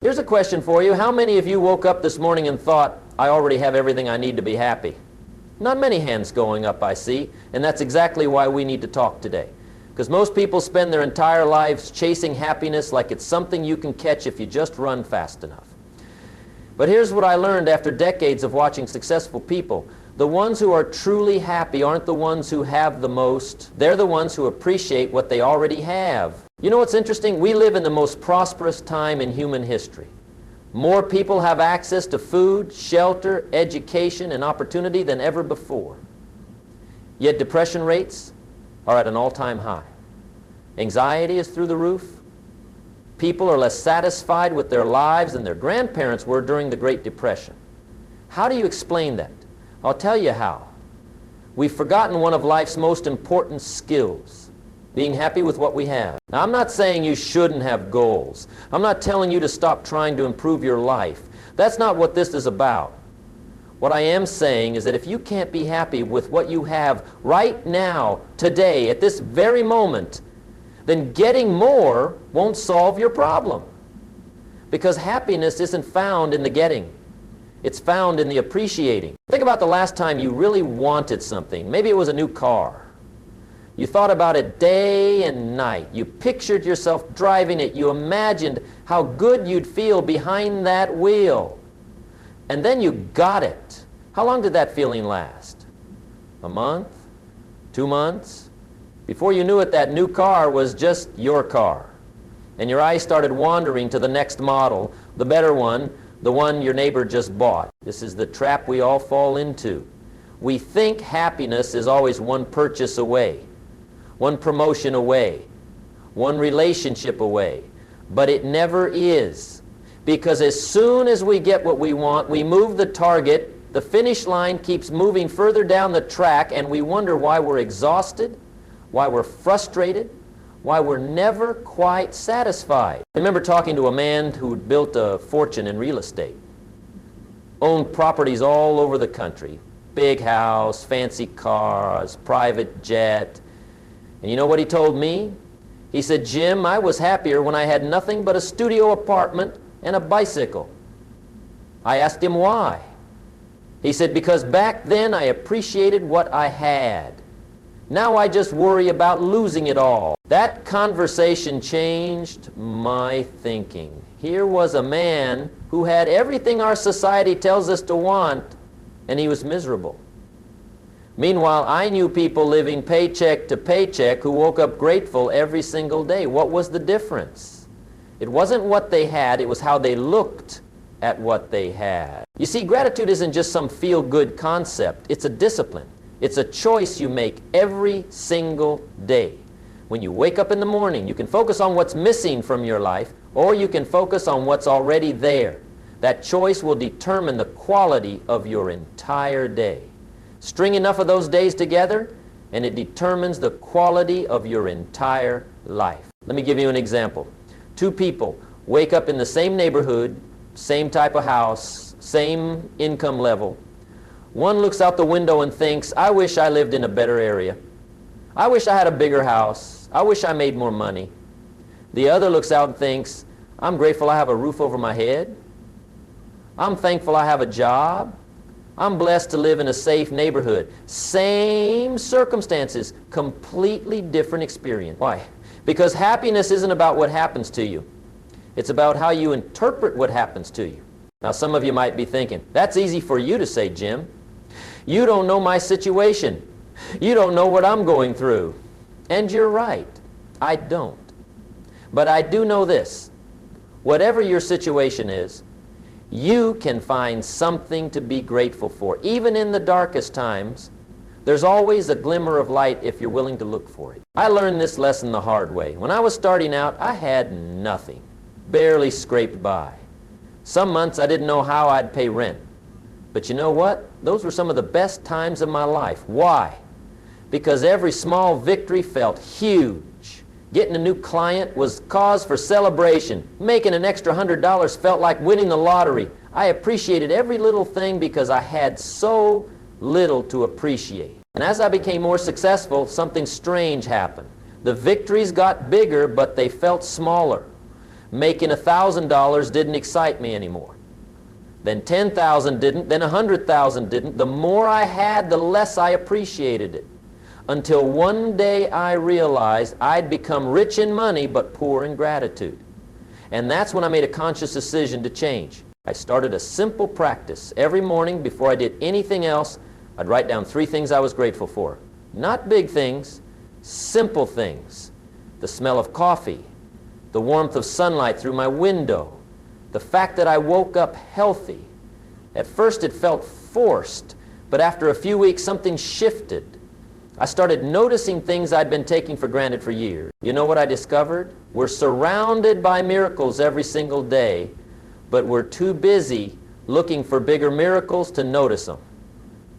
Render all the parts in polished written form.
Here's a question for you. How many of you woke up this morning and thought, I already have everything I need to be happy? Not many hands going up, I see, and that's exactly why we need to talk today. Because most people spend their entire lives chasing happiness like it's something you can catch if you just run fast enough. But here's what I learned after decades of watching successful people. The ones who are truly happy aren't the ones who have the most. They're the ones who appreciate what they already have. You know what's interesting? We live in the most prosperous time in human history. More people have access to food, shelter, education, and opportunity than ever before. Yet depression rates are at an all-time high. Anxiety is through the roof. People are less satisfied with their lives than their grandparents were during the Great Depression. How do you explain that? I'll tell you how. We've forgotten one of life's most important skills, being happy with what we have. Now, I'm not saying you shouldn't have goals. I'm not telling you to stop trying to improve your life. That's not what this is about. What I am saying is that if you can't be happy with what you have right now, today, at this very moment, then getting more won't solve your problem. Because happiness isn't found in the getting. It's found in the appreciating. Think about the last time you really wanted something. Maybe it was a new car. You thought about it day and night. You pictured yourself driving it. You imagined how good you'd feel behind that wheel. And then you got it. How long did that feeling last? A month? 2 months? Before you knew it, that new car was just your car. And your eyes started wandering to the next model, the better one, the one your neighbor just bought. This is the trap we all fall into. We think happiness is always one purchase away, one promotion away, one relationship away. But it never is. Because as soon as we get what we want, we move the target, the finish line keeps moving further down the track, and we wonder why we're exhausted, why we're frustrated, why we're never quite satisfied. I remember talking to a man who had built a fortune in real estate, owned properties all over the country, big house, fancy cars, private jet. And you know what he told me? He said, Jim, I was happier when I had nothing but a studio apartment and a bicycle. I asked him why. He said, because back then I appreciated what I had. Now I just worry about losing it all. That conversation changed my thinking. Here was a man who had everything our society tells us to want, and he was miserable. Meanwhile, I knew people living paycheck to paycheck who woke up grateful every single day. What was the difference? It wasn't what they had, it was how they looked at what they had. You see, gratitude isn't just some feel-good concept. It's a discipline. It's a choice you make every single day. When you wake up in the morning, you can focus on what's missing from your life, or you can focus on what's already there. That choice will determine the quality of your entire day. String enough of those days together, and it determines the quality of your entire life. Let me give you an example. Two people wake up in the same neighborhood, same type of house, same income level. One looks out the window and thinks, I wish I lived in a better area. I wish I had a bigger house. I wish I made more money. The other looks out and thinks, I'm grateful I have a roof over my head. I'm thankful I have a job. I'm blessed to live in a safe neighborhood. Same circumstances, completely different experience. Why? Because happiness isn't about what happens to you. It's about how you interpret what happens to you. Now, some of you might be thinking, that's easy for you to say, Jim. You don't know my situation. You don't know what I'm going through. And you're right. I don't. But I do know this. Whatever your situation is, you can find something to be grateful for. Even in the darkest times, there's always a glimmer of light if you're willing to look for it. I learned this lesson the hard way. When I was starting out, I had nothing. Barely scraped by. Some months I didn't know how I'd pay rent. But you know what? Those were some of the best times of my life. Why? Because every small victory felt huge. Getting a new client was cause for celebration. Making an extra $100 felt like winning the lottery. I appreciated every little thing because I had so little to appreciate. And as I became more successful, something strange happened. The victories got bigger, but they felt smaller. Making $1,000 didn't excite me anymore. Then 10,000 didn't, then 100,000 didn't. The more I had, the less I appreciated it. Until one day I realized I'd become rich in money but poor in gratitude. And that's when I made a conscious decision to change. I started a simple practice. Every morning before I did anything else, I'd write down 3 things I was grateful for. Not big things, simple things. The smell of coffee, the warmth of sunlight through my window, the fact that I woke up healthy. At first it felt forced, but after a few weeks something shifted. I started noticing things I'd been taking for granted for years. You know what I discovered? We're surrounded by miracles every single day, but we're too busy looking for bigger miracles to notice them.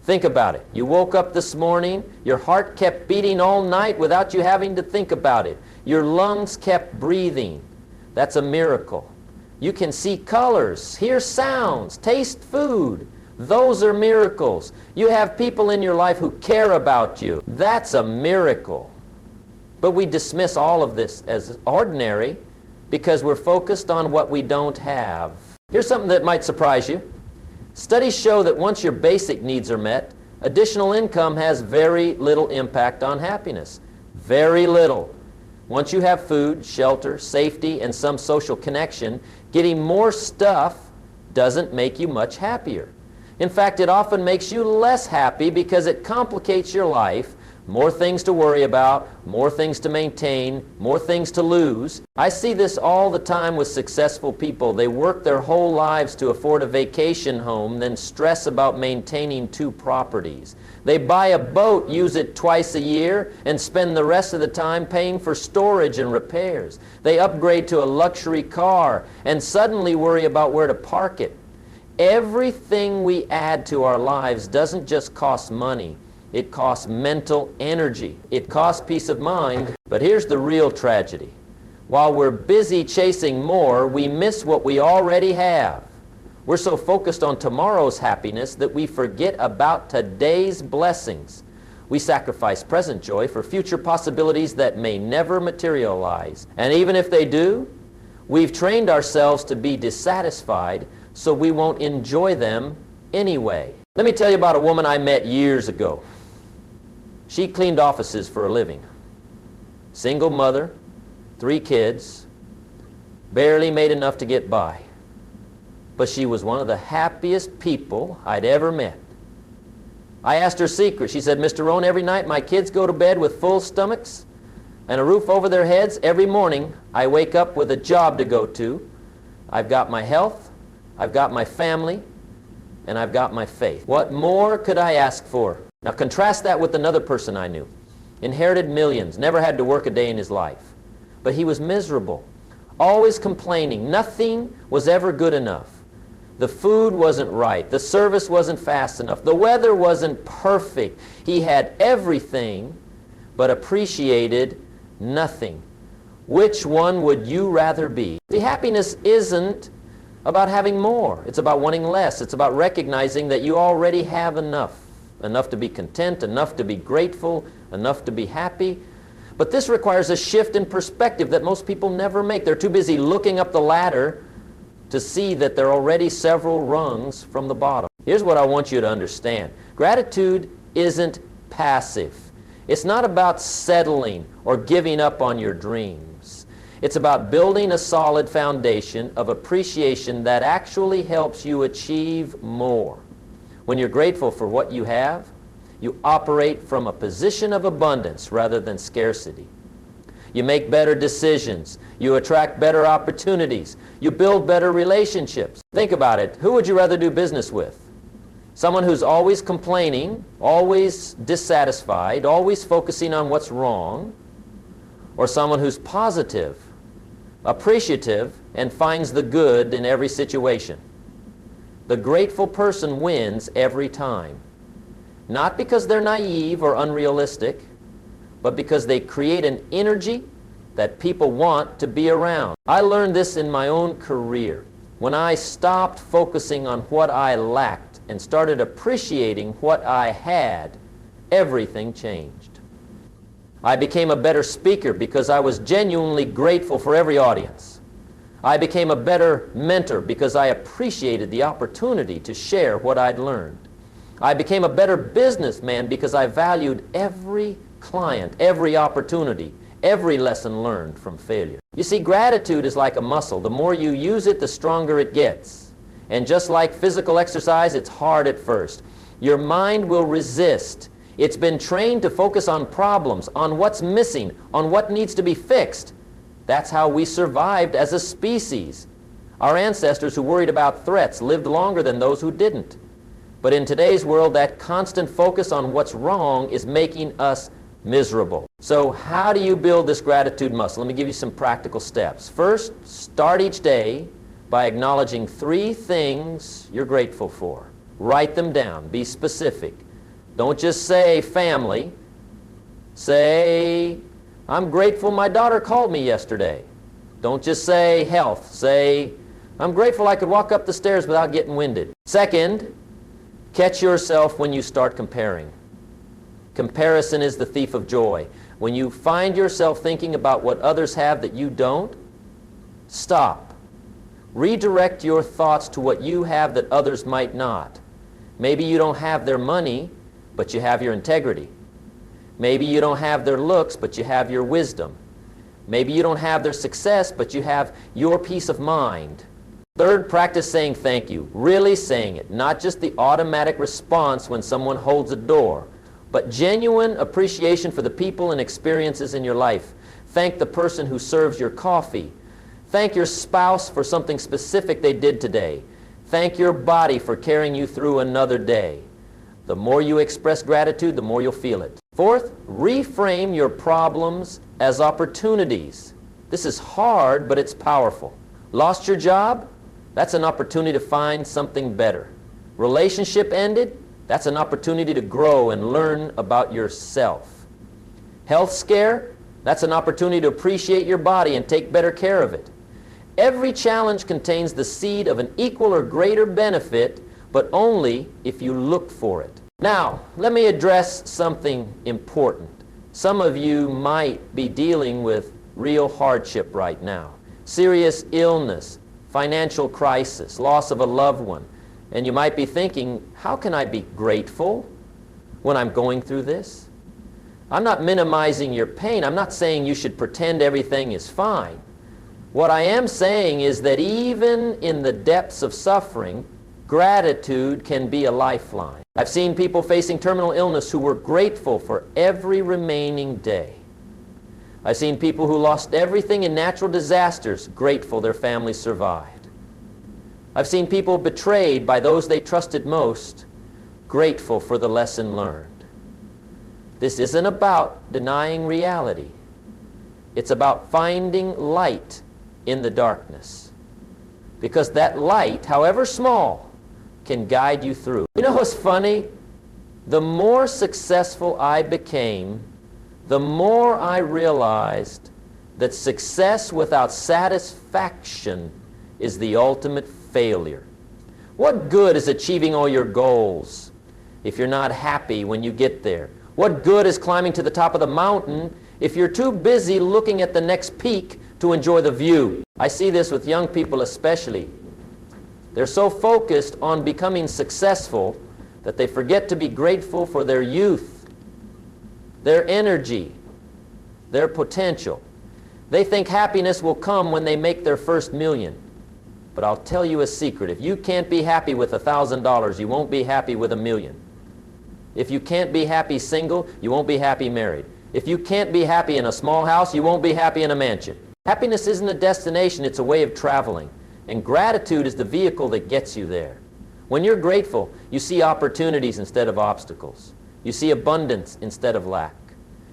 Think about it. You woke up this morning, your heart kept beating all night without you having to think about it. Your lungs kept breathing. That's a miracle. You can see colors, hear sounds, taste food. Those are miracles. You have people in your life who care about you. That's a miracle. But we dismiss all of this as ordinary because we're focused on what we don't have. Here's something that might surprise you. Studies show that once your basic needs are met, additional income has very little impact on happiness. Very little. Once you have food, shelter, safety, and some social connection, getting more stuff doesn't make you much happier. In fact, it often makes you less happy because it complicates your life. More things to worry about, more things to maintain, more things to lose. I see this all the time with successful people. They work their whole lives to afford a vacation home, then stress about maintaining 2 properties. They buy a boat, use it twice a year, and spend the rest of the time paying for storage and repairs. They upgrade to a luxury car and suddenly worry about where to park it. Everything we add to our lives doesn't just cost money. It costs mental energy. It costs peace of mind. But here's the real tragedy. While we're busy chasing more, we miss what we already have. We're so focused on tomorrow's happiness that we forget about today's blessings. We sacrifice present joy for future possibilities that may never materialize. And even if they do, we've trained ourselves to be dissatisfied, so we won't enjoy them anyway. Let me tell you about a woman I met years ago. She cleaned offices for a living. Single mother, 3 kids, barely made enough to get by. But she was one of the happiest people I'd ever met. I asked her secret. She said, "Mr. Rohn, every night my kids go to bed with full stomachs and a roof over their heads. Every morning I wake up with a job to go to. I've got my health, I've got my family, and I've got my faith. What more could I ask for?" Now contrast that with another person I knew. Inherited millions, never had to work a day in his life. But he was miserable, always complaining. Nothing was ever good enough. The food wasn't right. The service wasn't fast enough. The weather wasn't perfect. He had everything, but appreciated nothing. Which one would you rather be? See, happiness isn't about having more. It's about wanting less. It's about recognizing that you already have enough. Enough to be content, enough to be grateful, enough to be happy. But this requires a shift in perspective that most people never make. They're too busy looking up the ladder to see that they're already several rungs from the bottom. Here's what I want you to understand. Gratitude isn't passive. It's not about settling or giving up on your dreams. It's about building a solid foundation of appreciation that actually helps you achieve more. When you're grateful for what you have, you operate from a position of abundance rather than scarcity. You make better decisions. You attract better opportunities. You build better relationships. Think about it. Who would you rather do business with? Someone who's always complaining, always dissatisfied, always focusing on what's wrong, or someone who's positive, appreciative, and finds the good in every situation? The grateful person wins every time. Not because they're naive or unrealistic, but because they create an energy that people want to be around. I learned this in my own career. When I stopped focusing on what I lacked and started appreciating what I had, everything changed. I became a better speaker because I was genuinely grateful for every audience. I became a better mentor because I appreciated the opportunity to share what I'd learned. I became a better businessman because I valued every client, every opportunity, every lesson learned from failure. You see, gratitude is like a muscle. The more you use it, the stronger it gets. And just like physical exercise, it's hard at first. Your mind will resist. It's been trained to focus on problems, on what's missing, on what needs to be fixed. That's how we survived as a species. Our ancestors who worried about threats lived longer than those who didn't. But in today's world, that constant focus on what's wrong is making us miserable. So how do you build this gratitude muscle? Let me give you some practical steps. First, start each day by acknowledging 3 things you're grateful for. Write them down. Be specific. Don't just say family. Say, I'm grateful my daughter called me yesterday. Don't just say health. Say, I'm grateful I could walk up the stairs without getting winded. Second, catch yourself when you start comparing. Comparison is the thief of joy. When you find yourself thinking about what others have that you don't, stop. Redirect your thoughts to what you have that others might not. Maybe you don't have their money, but you have your integrity. Maybe you don't have their looks, but you have your wisdom. Maybe you don't have their success, but you have your peace of mind. Third, practice saying thank you. Really saying it. Not just the automatic response when someone holds a door, but genuine appreciation for the people and experiences in your life. Thank the person who serves your coffee. Thank your spouse for something specific they did today. Thank your body for carrying you through another day. The more you express gratitude, the more you'll feel it. Fourth, reframe your problems as opportunities. This is hard, but it's powerful. Lost your job? That's an opportunity to find something better. Relationship ended? That's an opportunity to grow and learn about yourself. Health scare? That's an opportunity to appreciate your body and take better care of it. Every challenge contains the seed of an equal or greater benefit, but only if you look for it. Now, let me address something important. Some of you might be dealing with real hardship right now. Serious illness, financial crisis, loss of a loved one. And you might be thinking, how can I be grateful when I'm going through this? I'm not minimizing your pain. I'm not saying you should pretend everything is fine. What I am saying is that even in the depths of suffering, gratitude can be a lifeline. I've seen people facing terminal illness who were grateful for every remaining day. I've seen people who lost everything in natural disasters, grateful their families survived. I've seen people betrayed by those they trusted most, grateful for the lesson learned. This isn't about denying reality. It's about finding light in the darkness. Because that light, however small, can guide you through. You know what's funny? The more successful I became, the more I realized that success without satisfaction is the ultimate failure. What good is achieving all your goals if you're not happy when you get there? What good is climbing to the top of the mountain if you're too busy looking at the next peak to enjoy the view? I see this with young people especially. They're so focused on becoming successful that they forget to be grateful for their youth, their energy, their potential. They think happiness will come when they make their first million. But I'll tell you a secret. If you can't be happy with $1,000, you won't be happy with $1 million. If you can't be happy single, you won't be happy married. If you can't be happy in a small house, you won't be happy in a mansion. Happiness isn't a destination, it's a way of traveling. And gratitude is the vehicle that gets you there. When you're grateful, you see opportunities instead of obstacles. You see abundance instead of lack.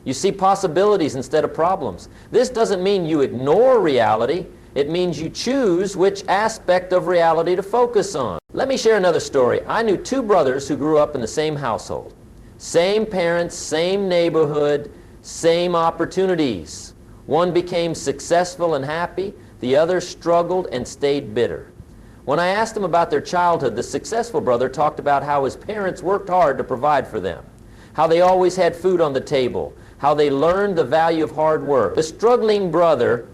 You see possibilities instead of problems. This doesn't mean you ignore reality. It means you choose which aspect of reality to focus on. Let me share another story. I knew 2 brothers who grew up in the same household. Same parents, same neighborhood, same opportunities. One became successful and happy. The other struggled and stayed bitter. When I asked them about their childhood, the successful brother talked about how his parents worked hard to provide for them, how they always had food on the table, how they learned the value of hard work. The struggling brother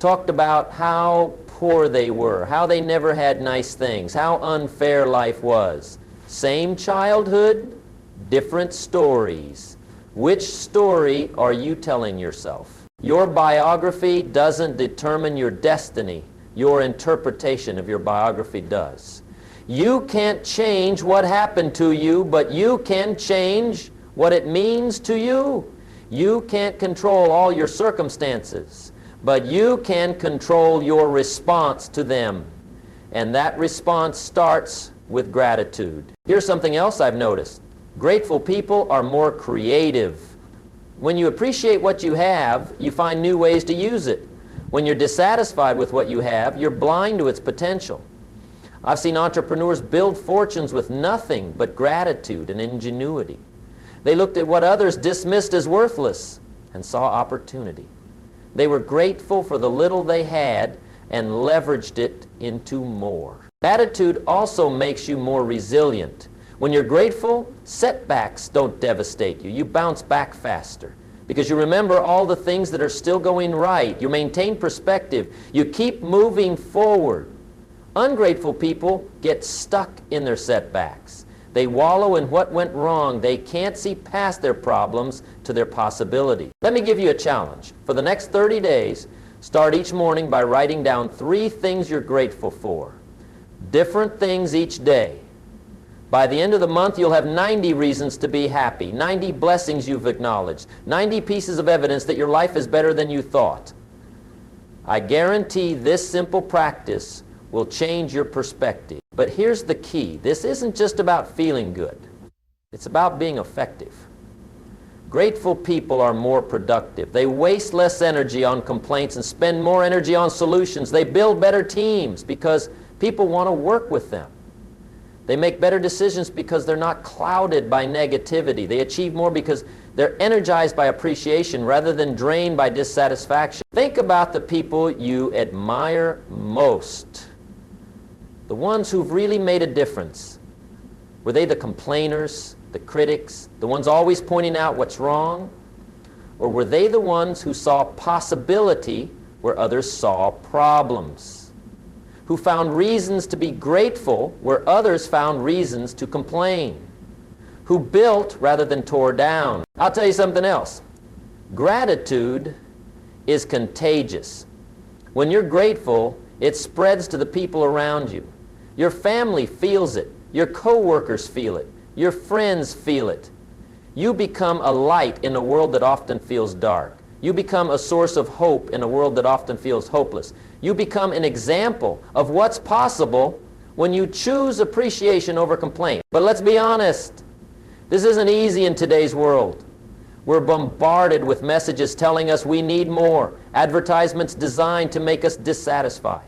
talked about how poor they were, how they never had nice things, how unfair life was. Same childhood, different stories. Which story are you telling yourself? Your biography doesn't determine your destiny. Your interpretation of your biography does. You can't change what happened to you, but you can change what it means to you. You can't control all your circumstances, but you can control your response to them. And that response starts with gratitude. Here's something else I've noticed. Grateful people are more creative. When you appreciate what you have, you find new ways to use it. When you're dissatisfied with what you have, you're blind to its potential. I've seen entrepreneurs build fortunes with nothing but gratitude and ingenuity. They looked at what others dismissed as worthless and saw opportunity. They were grateful for the little they had and leveraged it into more. Attitude also makes you more resilient. When you're grateful, setbacks don't devastate you. You bounce back faster because you remember all the things that are still going right. You maintain perspective. You keep moving forward. Ungrateful people get stuck in their setbacks. They wallow in what went wrong. They can't see past their problems to their possibility. Let me give you a challenge. For the next 30 days, start each morning by writing down 3 things you're grateful for. Different things each day. By the end of the month, you'll have 90 reasons to be happy, 90 blessings you've acknowledged, 90 pieces of evidence that your life is better than you thought. I guarantee this simple practice will change your perspective. But here's the key. This isn't just about feeling good. It's about being effective. Grateful people are more productive. They waste less energy on complaints and spend more energy on solutions. They build better teams because people want to work with them. They make better decisions because they're not clouded by negativity. They achieve more because they're energized by appreciation rather than drained by dissatisfaction. Think about the people you admire most. The ones who've really made a difference. Were they the complainers, the critics, the ones always pointing out what's wrong? Or were they the ones who saw possibility where others saw problems? Who found reasons to be grateful where others found reasons to complain? Who built rather than tore down? I'll tell you something else. Gratitude is contagious. When you're grateful, it spreads to the people around you. Your family feels it. Your coworkers feel it. Your friends feel it. You become a light in a world that often feels dark. You become a source of hope in a world that often feels hopeless. You become an example of what's possible when you choose appreciation over complaint. But let's be honest, this isn't easy in today's world. We're bombarded with messages telling us we need more, advertisements designed to make us dissatisfied,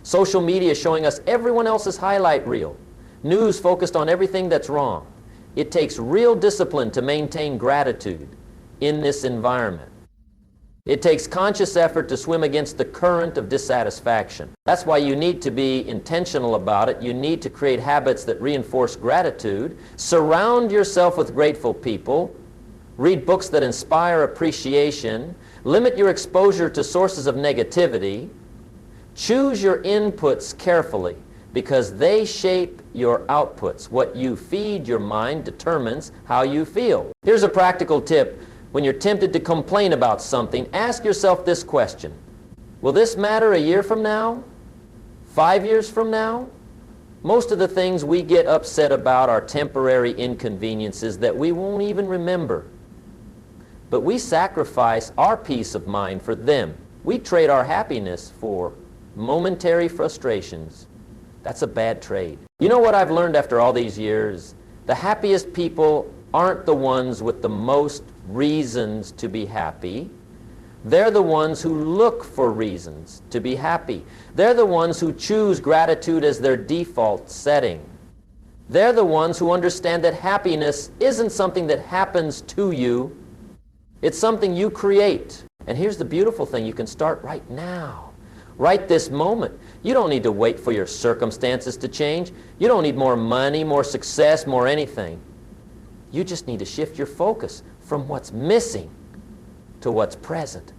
social media showing us everyone else's highlight reel, news focused on everything that's wrong. It takes real discipline to maintain gratitude in this environment. It takes conscious effort to swim against the current of dissatisfaction. That's why you need to be intentional about it. You need to create habits that reinforce gratitude. Surround yourself with grateful people. Read books that inspire appreciation. Limit your exposure to sources of negativity. Choose your inputs carefully because they shape your outputs. What you feed your mind determines how you feel. Here's a practical tip. When you're tempted to complain about something, ask yourself this question. Will this matter a year from now? 5 years from now? Most of the things we get upset about are temporary inconveniences that we won't even remember. But we sacrifice our peace of mind for them. We trade our happiness for momentary frustrations. That's a bad trade. You know what I've learned after all these years? The happiest people aren't the ones with the most reasons to be happy. They're the ones who look for reasons to be happy. They're the ones who choose gratitude as their default setting. They're the ones who understand that happiness isn't something that happens to you. It's something you create. And here's the beautiful thing. You can start right now. Right this moment. You don't need to wait for your circumstances to change. You don't need more money, more success, more anything. You just need to shift your focus from what's missing to what's present.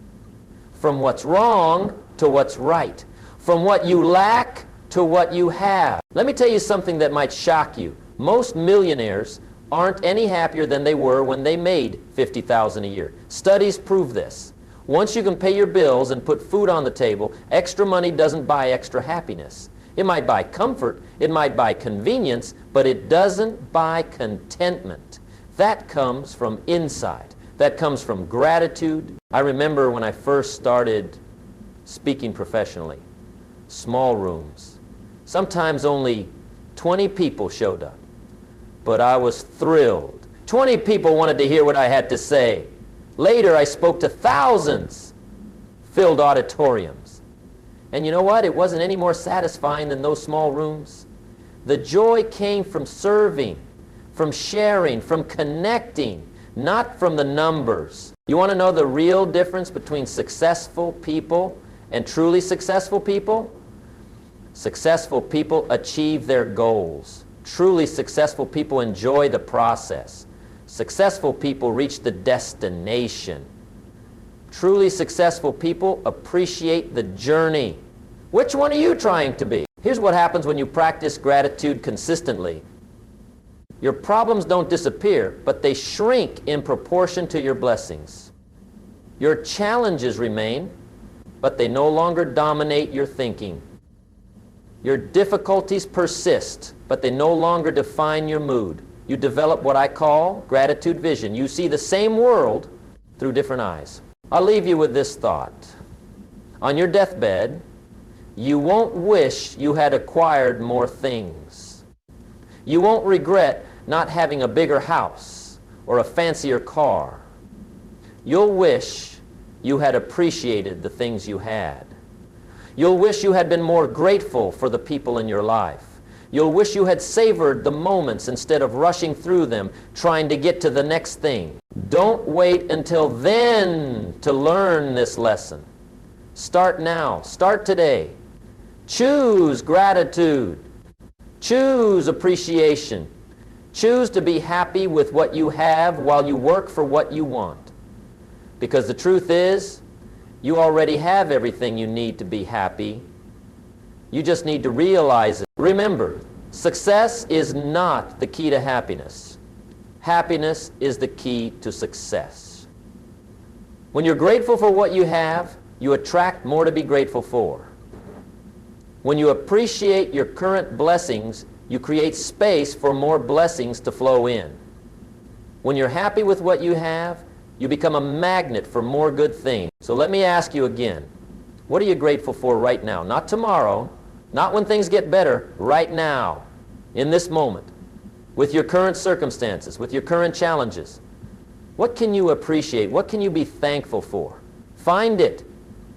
from what's wrong to what's right, from what you lack to what you have. Let me tell you something that might shock you. Most millionaires aren't any happier than they were when they made $50,000 a year. Studies prove this. Once you can pay your bills and put food on the table, extra money doesn't buy extra happiness. It might buy comfort, it might buy convenience, but it doesn't buy contentment. That comes from inside. That comes from gratitude. I remember when I first started speaking professionally, small rooms. Sometimes only 20 people showed up, but I was thrilled. 20 people wanted to hear what I had to say. Later, I spoke to thousands, filled auditoriums. And you know what? It wasn't any more satisfying than those small rooms. The joy came from serving, from sharing, from connecting, not from the numbers. You want to know the real difference between successful people and truly successful people? Successful people achieve their goals. Truly successful people enjoy the process. Successful people reach the destination. Truly successful people appreciate the journey. Which one are you trying to be? Here's what happens when you practice gratitude consistently. Your problems don't disappear, but they shrink in proportion to your blessings. Your challenges remain, but they no longer dominate your thinking. Your difficulties persist, but they no longer define your mood. You develop what I call gratitude vision. You see the same world through different eyes. I'll leave you with this thought. On your deathbed, you won't wish you had acquired more things. You won't regret not having a bigger house or a fancier car. You'll wish you had appreciated the things you had. You'll wish you had been more grateful for the people in your life. You'll wish you had savored the moments instead of rushing through them, trying to get to the next thing. Don't wait until then to learn this lesson. Start now. Start today. Choose gratitude. Choose appreciation. Choose to be happy with what you have while you work for what you want. Because the truth is, you already have everything you need to be happy. You just need to realize it. Remember, success is not the key to happiness. Happiness is the key to success. When you're grateful for what you have, you attract more to be grateful for. When you appreciate your current blessings, you create space for more blessings to flow in. When you're happy with what you have, you become a magnet for more good things. So let me ask you again, what are you grateful for right now? Not tomorrow, not when things get better, right now, in this moment, with your current circumstances, with your current challenges. What can you appreciate? What can you be thankful for? Find it.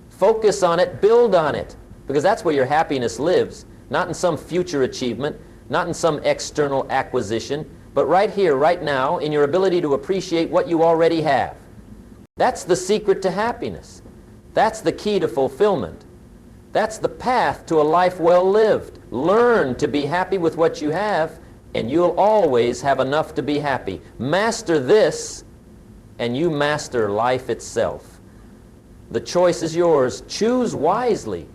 Focus on it. Build on it. Because that's where your happiness lives, not in some future achievement, not in some external acquisition, but right here, right now, in your ability to appreciate what you already have. That's the secret to happiness. That's the key to fulfillment. That's the path to a life well lived. Learn to be happy with what you have, and you'll always have enough to be happy. Master this, and you master life itself. The choice is yours. Choose wisely.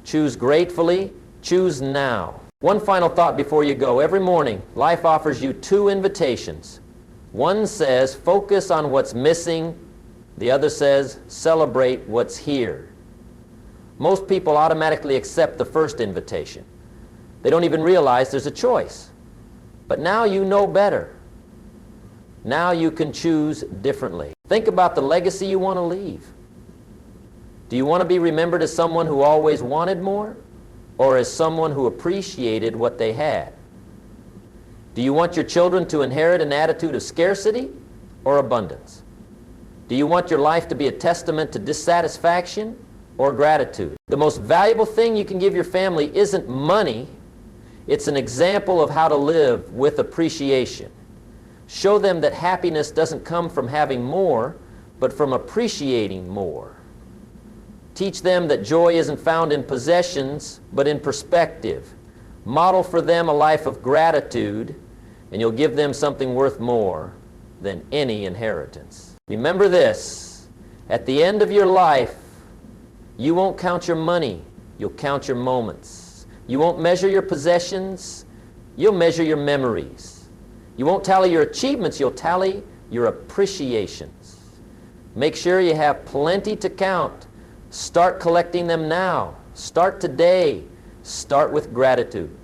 Choose gratefully. Choose now. One final thought before you go. Every morning, life offers you two invitations. One says, focus on what's missing. The other says, celebrate what's here. Most people automatically accept the first invitation. They don't even realize there's a choice. But now you know better. Now you can choose differently. Think about the legacy you want to leave. Do you want to be remembered as someone who always wanted more, or as someone who appreciated what they had? Do you want your children to inherit an attitude of scarcity or abundance? Do you want your life to be a testament to dissatisfaction or gratitude? The most valuable thing you can give your family isn't money. It's an example of how to live with appreciation. Show them that happiness doesn't come from having more, but from appreciating more. Teach them that joy isn't found in possessions, but in perspective. Model for them a life of gratitude, and you'll give them something worth more than any inheritance. Remember this, at the end of your life, You won't count your money, you'll count your moments. You won't measure your possessions, you'll measure your memories. You won't tally your achievements, you'll tally your appreciations. Make sure you have plenty to count. Start collecting them now. Start today. Start with gratitude.